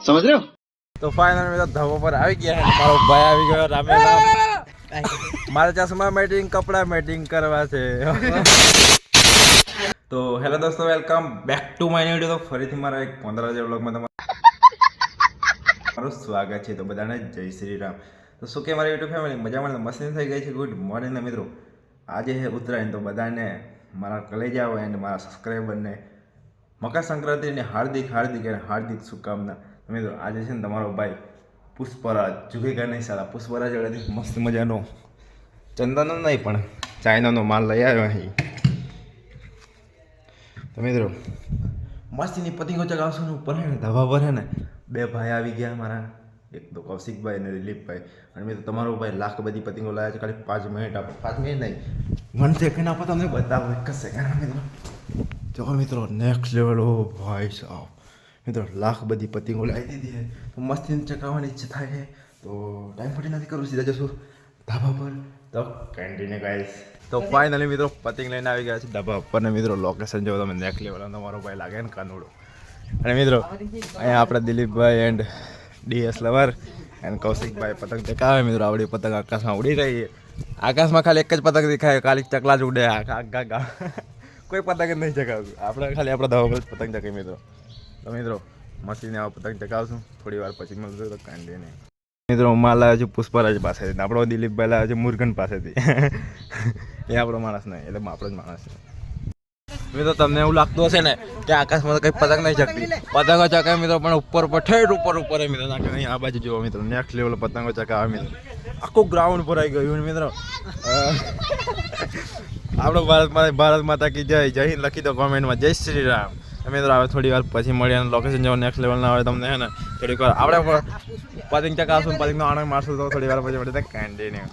समझ रहे हो? તો ફાઇનલ મેં ધબો પર આવી ગયા છે. મારો ભાઈ આવી ગયો રામેલા. મારા ચશ્મા મેટિંગ, કપડા મેટિંગ કરવા છે. તો હેલો દોસ્તો, welcome back to my new video. તો ફરીથી મારા એક 15 જેવા વ્લોગમાં તમારું સ્વાગત છે. તો બધાને જય શ્રી રામ. તો શું કે મારી યુટ્યુબ ફેમિલી મજામાં મસ્તી થઈ ગઈ છે. ગુડ મોર્નિંગ મિત્રો. આજે છે ઉત્તરાયણ, તો બધાને મારા કલેજાઓ એન્ડ મારા સબસ્ક્રાઈબરને મકર સંક્રાંતિની હાર્દિક શુભકામના. મિત્રો આજે છે ને તમારો ભાઈ પુષ્પરાજ ઝુકેગા નહીં સારા. પુષ્પરાજ વડેથી મસ્ત મજાનો ચંદનનો નહીં પણ ચાઇનાનો માલ લઈ આવ્યો અહીં. તો મિત્રો મસ્તીની પતંગો ચગાવશું ને ઉપર હે ને ધાબા પર હે ને બે ભાઈ આવી ગયા મારા, એક તો કૌશિકભાઈ અને દિલીપભાઈ. અને મિત્રો તમારો ભાઈ લાખ બધી પતંગો લાવ્યા છે. ખાલી 5 મિનિટ આપો, 5 મિનિટ નહીં 1 સેકન્ડ આપો, તમને બતાવો એક જ સેકન્ડ. મિત્રો જો મિત્રો નેક્સ્ટ લેવલ. ઓ ભાઈ સાહેબ મિત્રો લાખ બધી પતંગો લાવી દીધી છે. તો મસ્તી ચકાવવાની ઈચ્છા થાય છે. તો ટાઈમ ફટી નથી કરું, સીધા જશું ધાબા પર. તો કન્ટિન્યુ ગાઈસ. તો ફાઇનલી મિત્રો પતંગ લઈને આવી ગયા છે ધાબા પર. ને મિત્રો લોકેશન જો તમે નેક્સ્ટ લેવલ. તમારો ભાઈ લાગે ને કાનુડો. અને મિત્રો અહીંયા આપણે Dilipbhai and DS lover and Kaushikbhai પતંગ ચકાવે. મિત્રો આવડી પતંગ આકાશમાં ઉડી રહી છે. આકાશમાં ખાલી એક જ પતંગ દેખાય, ખાલી ચકલા જ ઉડે. આખા કોઈ પતંગ જ નહીં ચકાવતું. આપણે ખાલી આપણા ધાબા પર જ પતંગ ચકાવી મિત્રો. તો મિત્રો મસ્તીને આવા પતંગ ચકાવશું. થોડી વાર પછી મળશું. તો કાંડી નહીં મિત્રો. માલ લાવ્યો છું પુષ્પરાજ પાસેથી. આપણો દિલીપભાઈ લાવ્યો છે મુરગન પાસેથી. એ આપણો માણસ નહીં, એટલે આપણો જ માણસ છે. મિત્રો તમને એવું લાગતું હશે ને કે આકાશમાં કઈ પતંગ નહીં ચકતી. પતંગો ચકાવે મિત્રો, પણ ઉપર ઠેઠ ઉપર મિત્રો નાખે. અહીં આ બાજુ જોવો મિત્રો, નેક્સ્ટ લેવલ પતંગો ચકાવે મિત્રો. આખું ગ્રાઉન્ડ ભરાઈ ગયું મિત્રો. આપણો ભારત માતા કી જય. જય હિન્દ લખી દો કોમેન્ટમાં. જય શ્રી રામ. મિત્રો હવે થોડી વાર પછી મળીએ. લોકેશન જો નેક્સ્ટ લેવલ ના આવે તમને હે ને થોડીક વાર આપણે પતંગ ચકાવશું, પતંગનો આનંદ મારશું. તો થોડી વાર પછી મળીએ. કન્ટિન્યુ.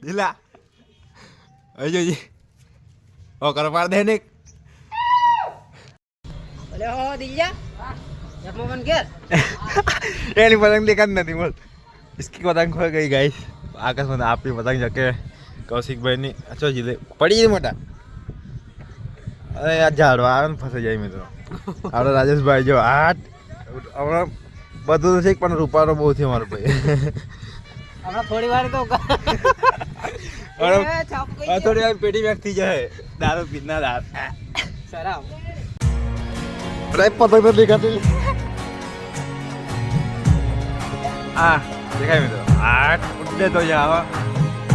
દિલા અજયજી ઓ કર પાર દે ને. અલે હો દિલ્યા જપ મોગન ઘેર એની પતંગ દેખાત નથી. બોલ इसकी पतंग खो गई गाइस. आकाश में आपकी पतंग जके कौशिक भाई ની અચ્છા જી પડી ગઈ મોટા. અરે યાર ઝાડવા આવે ને ફસાઈ જાય મિત્રો. આપણે રાજેશભાઈ જો આ હમણાં બધું છે પણ રૂપારો બહુ છે મારો ભાઈ. હમણાં થોડી વાર તો થોડી વાર પેટી બેગ થઈ જાય. દારૂ પીના દાર સરાવ પતંગ તો દેખાતી. આ દેખાય મિત્રો. આ ઉડે તો જાવ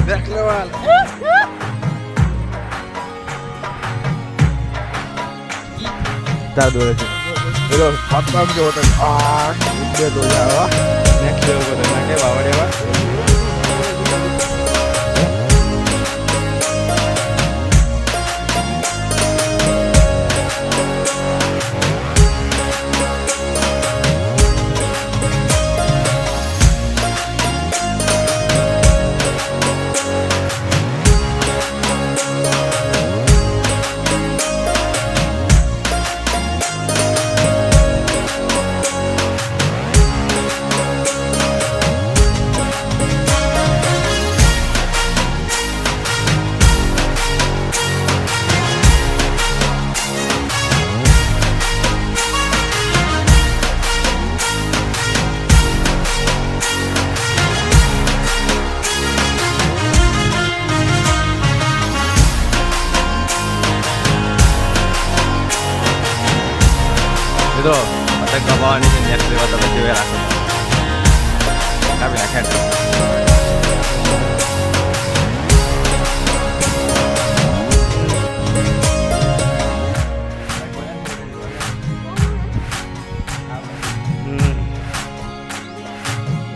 દેખ લેવાલ. દાદો છે પેલો પતંગ જો તો આ ઉડે તો જાવ નેક્સ્ટ લેવલ પર નાખે વાવડેવા. મિત્રો પતંગ કમાવાની છે નેક્સ્ટ લેવલ. તમે જોઈ રાખો કાપી નાખે.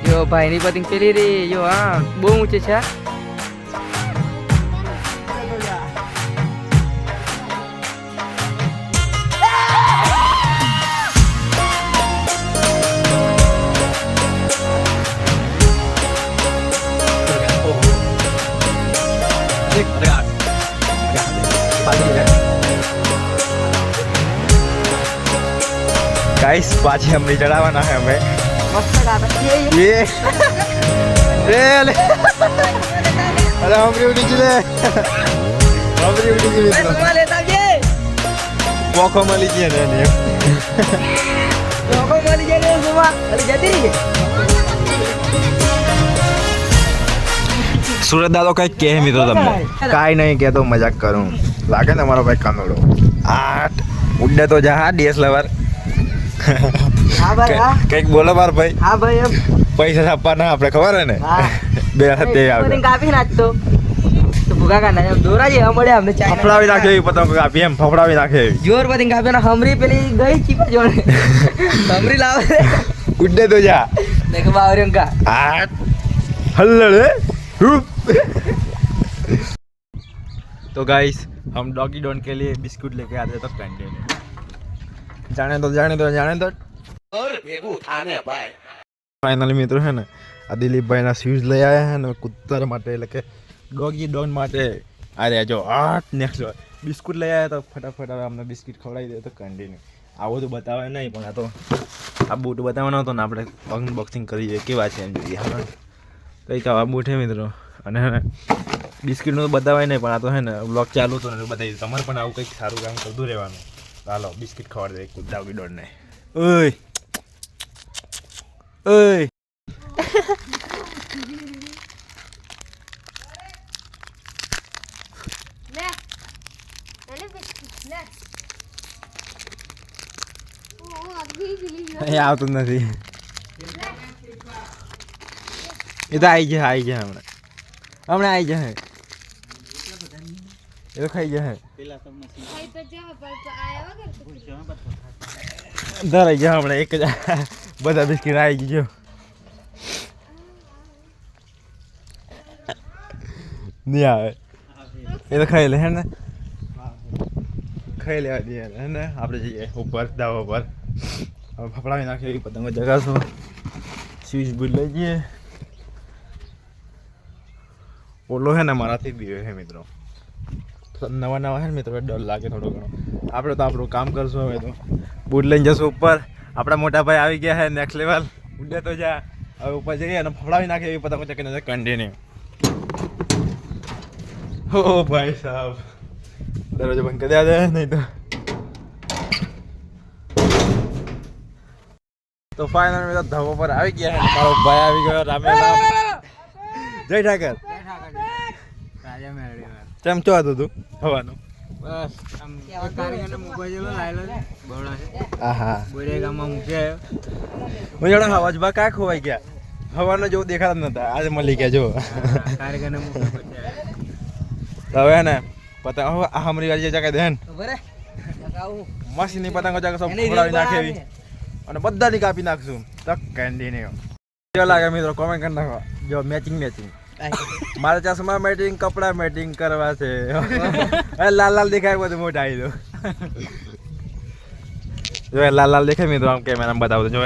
જો ભાઈની પતંગ પેલી રે જો હા બહુ ઊંચે છે. गाइस पाछे हमने चढ़ावाना है हमें मस्त गाता ये अरे हम नीचे મમરી ઉડી ગઈ મિત્રો સુમા લેતા આવજે પોખો મળી ગઈ ને એની. લોકો મળી જાય ને સુમા અરે જતી રહી સુરત દાદો કઈ કહે મિત્રો તમને કાંઈ નહીં કહેતો મજાક કરું લાગે ને મારો ભાઈ કાનોડો આઠ ઉડે તો જા હા ડીએસ લવર હા ભાઈ હા કંઈક બોલો માર ભાઈ હા ભાઈ એમ પૈસા આપવાના આપણે ખબર હે ને હા. બે હાથે આવે પતંગ કાપી નાખતો તો ભૂગા કાના એમ દોરા જે મળે અમને ચાઇના ફફડાવી નાખે એવી પતંગ કાપી એમ ફફડાવી નાખે એવી જોર પતંગ કાપી ના હમરી પેલી ગઈ ચીપા જોડે હમરી લાવે ઉડે તો જા દેખ બાવરે કા આઠ હલ્લડે हुप। तो गाइस हम डॉगी डॉन के लिए बिस्कुट लेके आते तो कैंटीन में जाने दो और भेगू उठाने भाई फाइनली મિત્રો હે ને આ દિલીપભાઈ ના શૂઝ લઈ આવ્યા હે ને કુત્તર માટે એટલે કે ડોગી ડોન માટે અરે જો આઠ નેક્સ્ટ બિસ્કુટ લઈ આવ્યા તો ફટાફટ હવે અમને બિસ્કિટ ખવડાવી દે તો કન્ટિન્યુ આવો તો બતાવે નહીં પણ આ તો આ બૂટ બતાવવાનો હતો ને આપણે અનબોક્સિંગ કરીએ કેવા છે એમ જોઈએ હા તો એક આવા બૂટ હે મિત્રો અને હે ને બિસ્કિટનું તો બતાવાય નહીં પણ આ તો હે ને બ્લોગ ચાલુ હતો ને બતાવી તમારે પણ આવું કંઈક સારું કામ કરતું રહેવાનું ચાલો બિસ્કિટ ખવડાવી દે એક ડોગી ડોનને ઓય ઓય અહીં આવતું નથી એ તો આવી જાય હમણાં આવી જાય એ તો ખાઈ જાય ધરાઈ ગયા હમણાં એક જ બધા બિસ્કીટ આવી ગયો નહીં આવે એ તો ખાઈ લે હે ને ખાઈ લેવા દઈએ હે ને આપણે જઈએ ઉપર ધાબા પર હવે ફફડાવી નાખીએ એવી પતંગો જગાશું સ્વિચ બુટ લઈ જઈએ ઓલો હે ને મારાથી બીવે હે મિત્રો નવા હે ને મિત્રો ડર લાગે થોડો ઘણો આપણે તો આપણું કામ કરશું હવે તો બૂટ લઈને જશું ઉપર આપણા મોટા ભાઈ આવી ગયા હે નેક્સ્ટ લેવલ ઉડે તો જા હવે ઉપર જઈએ અને ફફડાવી નાખીએ એવી પતંગો ચકીને કન્ટિન્યુ हो भाई साहब दरवाजा बंद कर दिया जाए नहीं तो फाइनल में तो धाबा पर आ गया है मारो भाई आ गया राम राम जय ठाकर રાજા મેળવી ચમચો હતો તું હવાનો બસ આમ કારીગરને મોબાઈલ જેલો લાયેલો છે બહોળો છે આહા બોરે ગામમાં મૂકે આવ્યો હું જોડે હવાજ બા કા ખોવાઈ ગયા હવાનો જેવો દેખાતા નતા આજે મળી ગયા જો કારીગરને મૂકે પછી હવે ને પતંગ હવે આ હમરી વાળી જગ્યા દે બરે લગાવું મશીનની પતંગો જગ્યા સબ ફોડાવી નાખે એવી અને બધાની કાપી નાખશું તક કેન્ડીને કેવો લાગે મિત્રો કોમેન્ટ કરી નાખો જો મેચિંગ મારા ચશ્મા મેટિંગ કપડા મેટિંગ કરવા છે લાલ લાલ દેખાય બધું મોટા આવી દો જો લાલ લાલ દેખાય મિત્રો આમ કેમેરામાં બતાવો જો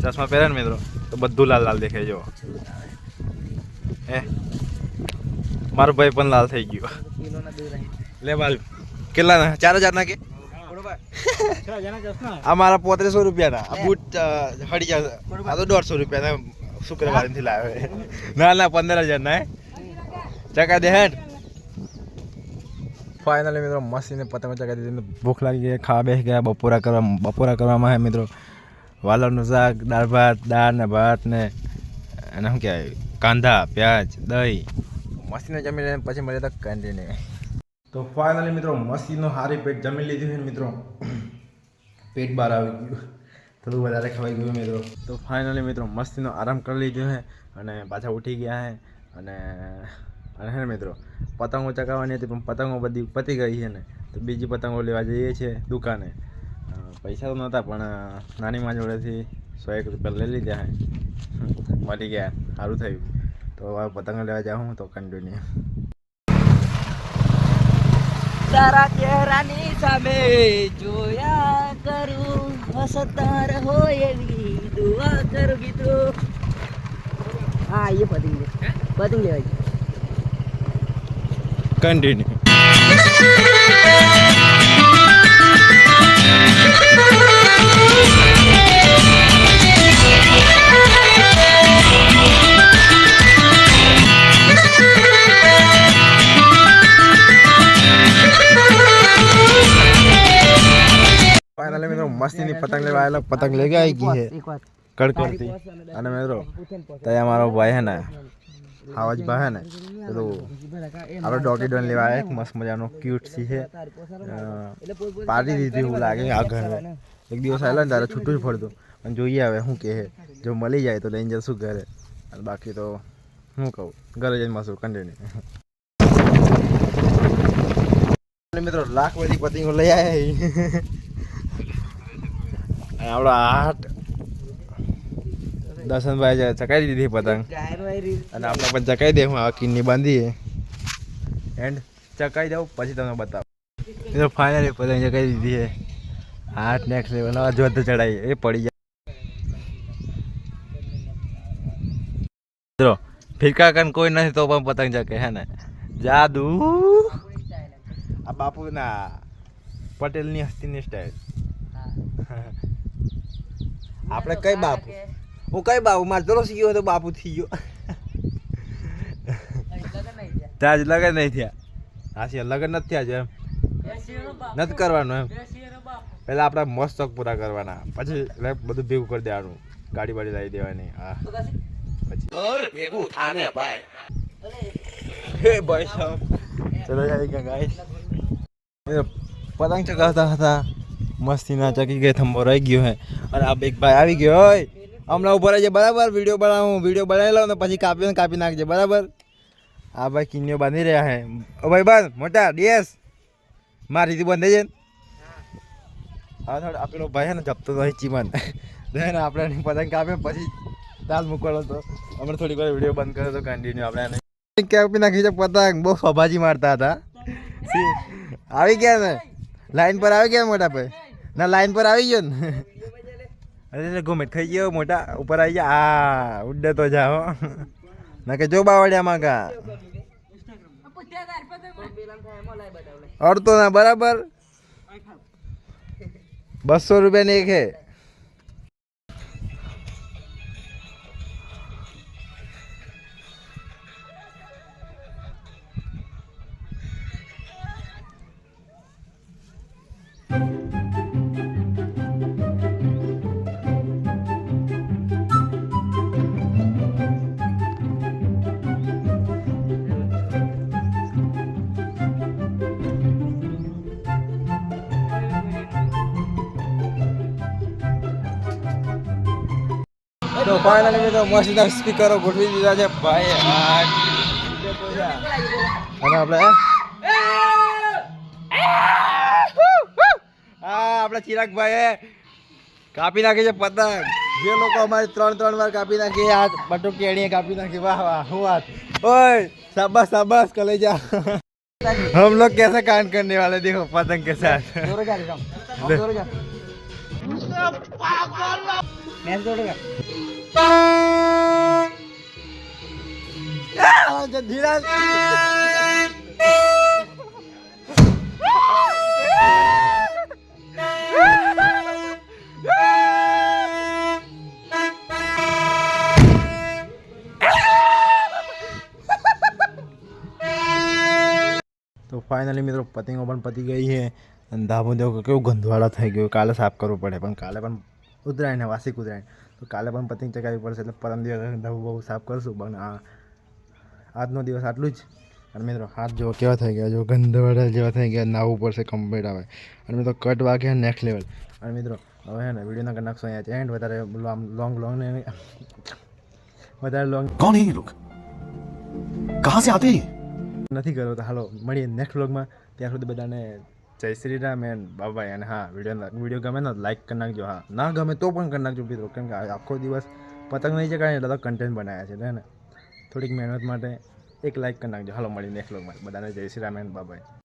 ચશ્મા પહેરે ને મિત્રો તો બધું લાલ લાલ દેખાય જો મારો ભાઈ પણ લાલ થઈ ગયો લે બાલ કેટલાના 4000 ના કે આ મારા 3500 રૂપિયાના આ બૂટ હડી જાય આ તો 150 રૂપિયાના શુક્રવારથી લાવ્યો ના 15000 ના ચકા દે હેડ ફાઇનલી મિત્રો મસ્તીને પતંગ ચકા દીધી ભૂખ લાગી ગઈ ખાવા બેસી ગયા બપોરા કરવામાં હે મિત્રો વાલરનું શાક દાળ ને ભાત ને એને શું કહેવાય કાંદા પ્યાજ દહીં મસ્તીને જમી લઈને પછી મળીએ તો કન્ટિન્યુ તો ફાઇનલી મિત્રો મસ્તીનો હારી પેટ જમી લીધું છે મિત્રો પેટ બહાર આવી ગયું થોડું વધારે ખવાઈ ગયું મિત્રો તો ફાઇનલી મિત્રો મસ્તીનો આરામ કરી લીધો છે અને પાછા ઉઠી ગયા છે અને હે ને મિત્રો પતંગો ચગાવવાની હતી પણ પતંગો બધી પતી ગઈ છે ને તો બીજી પતંગો લેવા જઈએ છીએ દુકાને પૈસા તો નહોતા પણ નાની માં જોડેથી 101 રૂપિયા લઈ લીધા છે મળી ગયા સારું થયું તો હવે પતંગ લેવા જાઉં તો કન્ટિન્યુ તારા ચહેરાની સામે જોયા કરું હસતા રહો એવી દુઆ કરું મિત્રો હા એ પતંગ લેવાય કન્ટિન્યુ મસ્તીની પતંગ લેવા આવેલો પતંગ લઈ ગયા ગઈ છે એક વાત કડકડતી અને મિત્રો ત્યાં અમારો ભાઈ હે ને આવાજ ભાઈ હે ને પેલું આપણે ડોગી ડોન લેવા આવ્યા એક મસ્ત મજાનો ક્યુટ સી છે પાડી દીધી એવું લાગે આ ઘરે એક દિવસ આવેલા ને તારે છૂટું જ પડતું અને જોઈએ હવે શું કહે જો મળી જાય તો લઈને જશું ઘરે અને બાકી તો શું કહું ઘરે જઈને મશું કન્ટિન્યુ મિત્રો લાખ બધી પતંગો લઈ આવ્યા આપણો હાટ દર્શનભાઈ છે ચકાઈ દીધી પતંગ અને આપણે પણ ચકાઈ દે હું આ કિન્ની બાંધીએ એન્ડ ચકાઈ દઉં પછી તમને બતાવું મિત્રો ફાઇનલી પતંગ ચકાઈ દીધી છે હાથ નેક્સ્ટ લેવલ હવે જોત ચડાઈ એ પડી જાય મિત્રો ફિરકા કન કોઈ નથી તો પણ પતંગ ચકે હે ને જાદુ આ બાપુ ના પટેલની હસ્તીની સ્ટાઈલ આપણે કઈ બાપુ હું કઈ બાપુ મારે ચલો શીખ્યો હતો બાપુ થઈ ગયો ત્યાં જ લગન નહીં થયા હા લગન નથી થયા છે એમ નથી કરવાનું એમ પહેલાં આપણે મસ્ત શોખ પૂરા કરવાના પછી બધું ભેગું કરી દેવાનું ગાડી બાડી લાવી દેવાની હા પછી ભાઈ સાહેબ ચલો જાય કે ગાઈસ પતંગ ચગાવતા હતા મસ્તીના ચકી ગઈ થંભો રહી ગયો હે અને આ એક ભાઈ આવી ગયો હોય હમણાં ઉપર આવી જાય બરાબર વિડીયો બનાવી લઉં ને પછી કાપી નાખજે બરાબર આ ભાઈ કિન્નીઓ બાંધી રહ્યા હે ઓ ભાઈ બંધ મોટા ડીએસ મારી રીતે બંધ છે હા થોડો આપેલો ભાઈ હે ને જપતો તો ચીમન ને આપણે પતંગ કાપે પછી દાલ મૂકવાનો તો હમણાં થોડીક વાર વિડીયો બંધ કર્યો તો કન્ટિન્યુ આપણે કાપી નાખી છે પતંગ બહુ ફબાજી મારતા હતા આવી ગયા ને લાઈન પર આવી ગયા મોટા ભાઈ ના લાઈન પર આવી ગયો ને અરે ગોમેટ ખાઈ ગયો મોટા ઉપર આવી ગયા આ ઉડે તો જાઓ ના કે જો બાવળિયા માંગા અડતો ના બરાબર 200 રૂપિયાની એક હે તો ફાઇનલી તો મસ્ત સ્પીકરો ગોઠવી દીધા છે ભાઈ અને આપણે આપણા ચિરાગભાઈ કાપી નાખી છે પતંગ જે લોકો અમારે 3 વાર કાપી નાખી આ બટુક કેણીએ કાપી નાખી વાહ વાહ હું વાત ઓય શાબાશ શાબાશ कलेजा हम लोग कैसे कांड करने वाले देखो पतंग के साथ धीरा તો ફાઇનલી મિત્રો પતંગો પણ પતી ગઈ છે અને ધાબો દેવો કેવું ગંધવાળો થઈ ગયો કાલે સાફ કરવું પડે પણ કાલે પણ ઉતરાયણ વાર્ષિક ઉતરાયણ તો કાલે પણ પતંગ ચગાવવી પડશે એટલે પરમ દિવસ ધાબો બહુ સાફ કરશું પણ આજનો દિવસ આટલું જ અને મિત્રો હાથ જેવો કેવા થઈ ગયા જો ગંધવાળા જેવા થઈ ગયા નાવું પડશે કમ્પ્લીટ આવે અને મિત્રો કટ વાગ્યા નેક્સ્ટ લેવલ અને મિત્રો હવે હે ને વિડીયોના કરી નાખશો અહીંયા એન્ડ વધારે લોંગ ને વધારે લોંગ कौन है ये लोग कहाँ से आते हैं નથી કર્યો તો હાલો મળીએ નેક્સ્ટ વ્લોગમાં ત્યાં સુધી બધાને જય શ્રી રામ એન્ડ બાય અને હા વિડીયો ગમે ને લાઈક કરી નાખજો હા ના ગમે તો પણ કરી નાખજો મિત્રો કેમ કે આખો દિવસ પતંગ નહીં ચગાવે એટલે તો કન્ટેન્ટ બનાવ્યા છે ને થોડીક મહેનત માટે એક લાઈક કરી નાખજો હાલો મળીએ નેક્સ્ટ વ્લોગમાં બધાને જય શ્રી રામ એન્ડ બાય